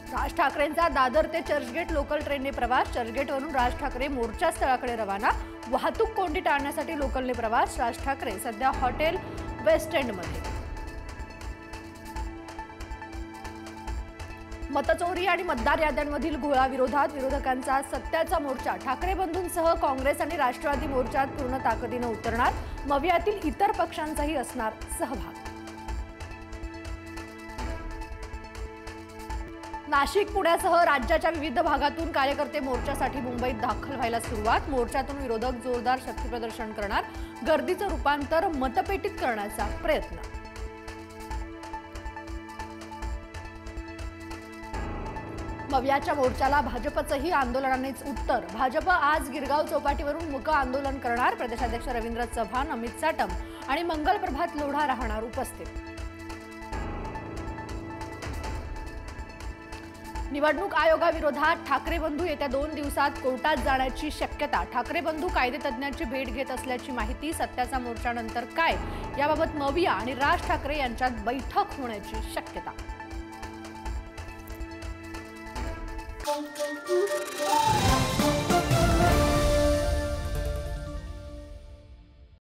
राज ठाकरेंचा दादर ते चर्चगेट लोकल ट्रेनने प्रवास। चर्चगेटवरून राज ठाकरे मोर्चा स्थळाकडे रवाना। वाहतूक कोंडी टाळण्यासाठी लोकलने प्रवास। राज ठाकरे सध्या हॉटेल वेस्ट एंडमध्ये। मतचोरी आणि मतदार याद्यांमधील घोळाविरोधात विरोधकांचा सत्याचा मोर्चा। ठाकरे बंधूंसह काँग्रेस आणि राष्ट्रवादी मोर्चात पूर्ण ताकदीने उतरणार। मवियातील इतर पक्षांचाही असणार सहभाग। नाशिक पुण्यासह राज्याच्या विविध भागातून कार्यकर्ते मोर्चासाठी मुंबईत दाखल व्हायला सुरुवात। मोर्चातून विरोधक जोरदार शक्तीप्रदर्शन करणार। गर्दीचं रूपांतर मतपेटीत करण्याचा प्रयत्न। मवियाच्या मोर्चाला भाजपचंही आंदोलनानेच उत्तर। भाजप आज गिरगाव चौपाटीवरून मूक आंदोलन करणार। प्रदेशाध्यक्ष रवींद्र चव्हाण, अमित साटम आणि मंगल प्रभात लोढा राहणार उपस्थित। निवडणूक आयोगाविरोधात ठाकरे बंधू येत्या 2 दिवसात कोर्टात जाण्याची शक्यता। ठाकरे बंधू कायदेतज्ञांची भेट घेत असल्याची माहिती। सत्याचा मोर्चानंतर काय, याबाबत मविया आणि राज ठाकरे यांच्यात बैठक होण्याची शक्यता।